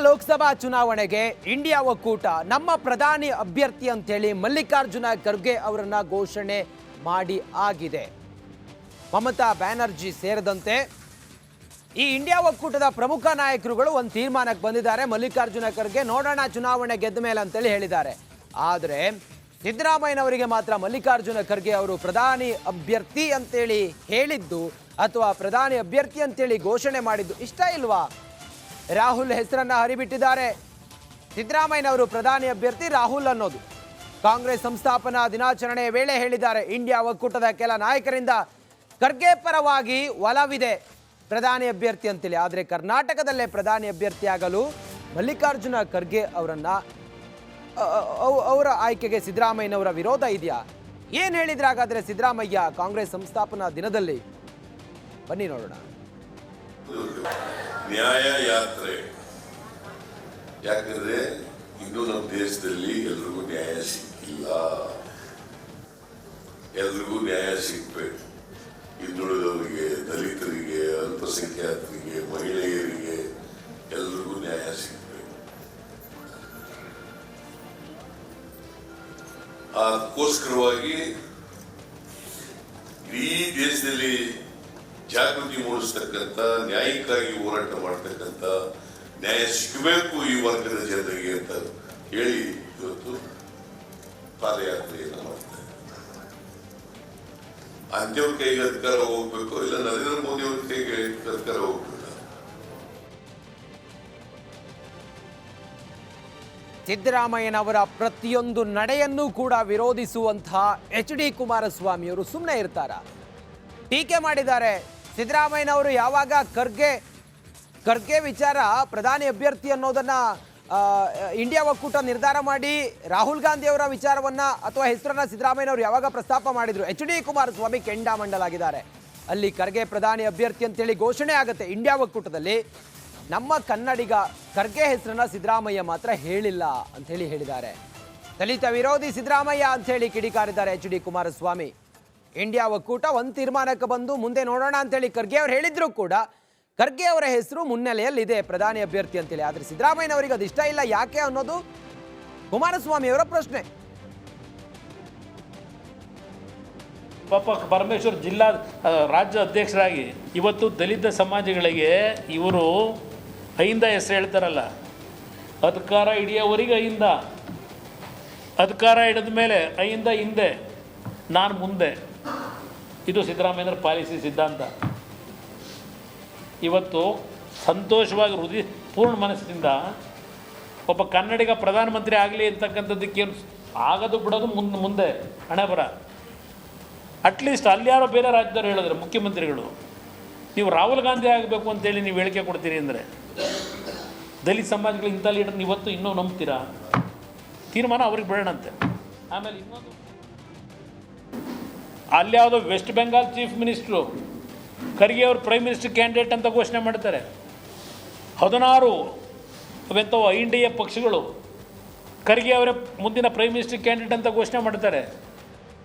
ಲೋಕಸಭಾ ಚುನಾವಣೆಗೆ ಇಂಡಿಯಾ ಒಕ್ಕೂಟ ನಮ್ಮ ಪ್ರಧಾನಿ ಅಭ್ಯರ್ಥಿ ಅಂತೇಳಿ ಮಲ್ಲಿಕಾರ್ಜುನ ಖರ್ಗೆ ಅವರನ್ನ ಘೋಷಣೆ ಮಾಡಿ ಆಗಿದೆ. ಮಮತಾ ಬ್ಯಾನರ್ಜಿ ಸೇರಿದಂತೆ ಈ ಇಂಡಿಯಾ ಒಕ್ಕೂಟದ ಪ್ರಮುಖ ನಾಯಕರುಗಳು ಒಂದು ತೀರ್ಮಾನಕ್ಕೆ ಬಂದಿದ್ದಾರೆ. ಮಲ್ಲಿಕಾರ್ಜುನ ಖರ್ಗೆ ನೋಡೋಣ ಚುನಾವಣೆ ಗೆದ್ದ ಮೇಲೆ ಅಂತೇಳಿ ಹೇಳಿದ್ದಾರೆ. ಆದರೆ ಸಿದ್ದರಾಮಯ್ಯನವರಿಗೆ ಮಾತ್ರ ಮಲ್ಲಿಕಾರ್ಜುನ ಖರ್ಗೆ ಅವರು ಪ್ರಧಾನಿ ಅಭ್ಯರ್ಥಿ ಅಂತೇಳಿ ಹೇಳಿದ್ದು ಅಥವಾ ಪ್ರಧಾನಿ ಅಭ್ಯರ್ಥಿ ಅಂತೇಳಿ ಘೋಷಣೆ ಮಾಡಿದ್ದು ಇಷ್ಟ ಇಲ್ವಾ? ರಾಹುಲ್ ಹೆಸರನ್ನ ಹರಿಬಿಟ್ಟಿದ್ದಾರೆ. ಸಿದ್ದರಾಮಯ್ಯನವರು ಪ್ರಧಾನಿ ಅಭ್ಯರ್ಥಿ ರಾಹುಲ್ ಅನ್ನೋದು ಕಾಂಗ್ರೆಸ್ ಸಂಸ್ಥಾಪನಾ ದಿನಾಚರಣೆಯ ವೇಳೆ ಹೇಳಿದ್ದಾರೆ. ಇಂಡಿಯಾ ಒಕ್ಕೂಟದ ಕೆಲ ನಾಯಕರಿಂದ ಖರ್ಗೆ ಪರವಾಗಿ ಒಲವಿದೆ ಪ್ರಧಾನಿ ಅಭ್ಯರ್ಥಿ ಅಂತೇಳಿ. ಆದರೆ ಕರ್ನಾಟಕದಲ್ಲೇ ಪ್ರಧಾನಿ ಅಭ್ಯರ್ಥಿಯಾಗಲು ಮಲ್ಲಿಕಾರ್ಜುನ ಖರ್ಗೆ ಅವರ ಆಯ್ಕೆಗೆ ಸಿದ್ದರಾಮಯ್ಯನವರ ವಿರೋಧ ಇದೆಯಾ? ಏನು ಹೇಳಿದ್ರೆ ಹಾಗಾದ್ರೆ ಸಿದ್ದರಾಮಯ್ಯ ಕಾಂಗ್ರೆಸ್ ಸಂಸ್ಥಾಪನಾ ದಿನದಲ್ಲಿ? ಬನ್ನಿ ನೋಡೋಣ. ನ್ಯಾಯ ಯಾತ್ರೆ, ಯಾಕಂದ್ರೆ ಇನ್ನು ನಮ್ಮ ದೇಶದಲ್ಲಿ ಎಲ್ರಿಗೂ ನ್ಯಾಯ ಸಿಕ್ಕಿಲ್ಲ. ಎಲ್ರಿಗೂ ನ್ಯಾಯ ಸಿಗ್ಬೇಕು. ಹಿಂದುಳಿದವರಿಗೆ, ದಲಿತರಿಗೆ, ಅಲ್ಪಸಂಖ್ಯಾತರಿಗೆ, ಮಹಿಳೆಯರಿಗೆ ಎಲ್ರಿಗೂ ನ್ಯಾಯ ಸಿಗ್ಬೇಕು. ಅದಕ್ಕೋಸ್ಕರವಾಗಿ ಇಡೀ ದೇಶದಲ್ಲಿ ಜಾಗೃತಿ ಮೂಡಿಸ್ತಕ್ಕಂಥ, ನ್ಯಾಯಕ್ಕಾಗಿ ಹೋರಾಟ ಮಾಡ್ತಕ್ಕಂಥ, ನ್ಯಾಯ ಸಿಗಬೇಕು ಈ ವರ್ಗದ ಜನರಿಗೆ ಅಂತ ಹೇಳಿ ಇವತ್ತು ಪಾದಯಾತ್ರೆಯನ್ನು ಮಾಡ್ತಾರೆ. ಅಂತ್ಯವ್ರ ಕೈಗೆ ಅಧಿಕಾರ ಹೋಗ್ಬೇಕು, ಇಲ್ಲ ನರೇಂದ್ರ ಮೋದಿ ಅವ್ರ ಕೈಗೆ ಅಧಿಕಾರ ಹೋಗ್ಬೇಕು. ಸಿದ್ದರಾಮಯ್ಯನವರ ಪ್ರತಿಯೊಂದು ನಡೆಯನ್ನು ಕೂಡ ವಿರೋಧಿಸುವಂತಹ HD ಕುಮಾರಸ್ವಾಮಿಯವರು ಸುಮ್ಮನೆ ಇರ್ತಾರ? ಟೀಕೆ ಮಾಡಿದ್ದಾರೆ. ಸಿದ್ದರಾಮಯ್ಯನವರು ಯಾವಾಗ ಖರ್ಗೆ ವಿಚಾರ ಪ್ರಧಾನಿ ಅಭ್ಯರ್ಥಿ ಅನ್ನೋದನ್ನ ಇಂಡಿಯಾ ಒಕ್ಕೂಟ ನಿರ್ಧಾರ ಮಾಡಿ ರಾಹುಲ್ ಗಾಂಧಿ ಅವರ ವಿಚಾರವನ್ನ ಅಥವಾ ಹೆಸರನ್ನ ಸಿದ್ದರಾಮಯ್ಯನವರು ಯಾವಾಗ ಪ್ರಸ್ತಾಪ ಮಾಡಿದ್ರು, HD ಕುಮಾರಸ್ವಾಮಿ ಕೆಂಡಾಮಂಡಲಾಗಿದ್ದಾರೆ. ಅಲ್ಲಿ ಖರ್ಗೆ ಪ್ರಧಾನಿ ಅಭ್ಯರ್ಥಿ ಅಂತೇಳಿ ಘೋಷಣೆ ಆಗುತ್ತೆ ಇಂಡಿಯಾ ಒಕ್ಕೂಟದಲ್ಲಿ. ನಮ್ಮ ಕನ್ನಡಿಗ ಖರ್ಗೆ ಹೆಸರನ್ನ ಸಿದ್ದರಾಮಯ್ಯ ಮಾತ್ರ ಹೇಳಿಲ್ಲ ಅಂತ ಹೇಳಿದ್ದಾರೆ. ದಲಿತ ವಿರೋಧಿ ಸಿದ್ದರಾಮಯ್ಯ ಅಂತ ಹೇಳಿ ಕಿಡಿಕಾರಿದ್ದಾರೆ HD ಕುಮಾರಸ್ವಾಮಿ. ಇಂಡಿಯಾ ಒಕ್ಕೂಟ ಒಂದು ತೀರ್ಮಾನಕ್ಕೆ ಬಂದು ಮುಂದೆ ನೋಡೋಣ ಅಂತೇಳಿ ಖರ್ಗೆ ಅವರು ಹೇಳಿದ್ರು ಕೂಡ ಖರ್ಗೆ ಅವರ ಹೆಸರು ಮುನ್ನೆಲೆಯಲ್ಲಿ ಇದೆ ಪ್ರಧಾನಿ ಅಭ್ಯರ್ಥಿ ಅಂತೇಳಿ. ಆದರೆ ಸಿದ್ದರಾಮಯ್ಯನವರಿಗೆ ಅದು ಇಷ್ಟ ಇಲ್ಲ. ಯಾಕೆ ಅನ್ನೋದು ಕುಮಾರಸ್ವಾಮಿ ಅವರ ಪ್ರಶ್ನೆ. ಪಾಪ ಪರಮೇಶ್ವರ್ ರಾಜ್ಯ ಅಧ್ಯಕ್ಷರಾಗಿ ಇವತ್ತು ದಲಿತ ಸಮಾಜಗಳಿಗೆ ಇವರು ಅಹಿಂದ ಹೆಸರು ಹೇಳ್ತಾರಲ್ಲ, ಅಧಿಕಾರ ಹಿಡಿಯೋವರೆಗೆ ಅಹಿಂದ, ಅಧಿಕಾರ ಹಿಡಿದ ಮೇಲೆ ಅಹಿಂದ ಹಿಂದೆ, ನಾನು ಮುಂದೆ. ಇದು ಸಿದ್ದರಾಮಯ್ಯನವರ ಪಾಲಿಸಿ ಸಿದ್ಧಾಂತ. ಇವತ್ತು ಸಂತೋಷವಾಗಿ ಪೂರ್ಣ ಮನಸ್ಸಿನಿಂದ ಒಬ್ಬ ಕನ್ನಡಿಗ ಪ್ರಧಾನಮಂತ್ರಿ ಆಗಲಿ ಅಂತಕ್ಕಂಥದ್ದಕ್ಕೇನು ಆಗೋದು ಬಿಡೋದು ಮುಂದೆ ಹಣೆ ಬರ. ಅಟ್ಲೀಸ್ಟ್ ಅಲ್ಲಿ ಯಾರೋ ಬೇರೆ ರಾಜ್ಯದವ್ರು ಹೇಳಿದ್ರೆ ಮುಖ್ಯಮಂತ್ರಿಗಳು, ನೀವು ರಾಹುಲ್ ಗಾಂಧಿ ಆಗಬೇಕು ಅಂತೇಳಿ ನೀವು ಹೇಳಿಕೆ ಕೊಡ್ತೀರಿ ಅಂದರೆ ದಲಿತ ಸಮಾಜಗಳು ಇಂಥ ಲೀಡರ್ನ ಇವತ್ತು ಇನ್ನೂ ನಂಬ್ತೀರಾ? ತೀರ್ಮಾನ ಅವ್ರಿಗೆ ಬಿಡೋಣಂತೆ. ಆಮೇಲೆ ಇನ್ನೊಂದು, ಅಲ್ಲಿ ಯಾವುದೋ West Bengal chief minister Kharge ಅವರು ಪ್ರೈಮ್ ಮಿನಿಸ್ಟರ್ ಕ್ಯಾಂಡಿಡೇಟ್ ಅಂತ ಘೋಷಣೆ ಮಾಡ್ತಾರೆ. 16 ಅವೆಂಥವು INDA ಪಕ್ಷಗಳು ಖರ್ಗೆ ಅವರೇ ಮುಂದಿನ ಪ್ರೈಮ್ ಮಿನಿಸ್ಟರ್ ಕ್ಯಾಂಡಿಡೇಟ್ ಅಂತ ಘೋಷಣೆ ಮಾಡ್ತಾರೆ.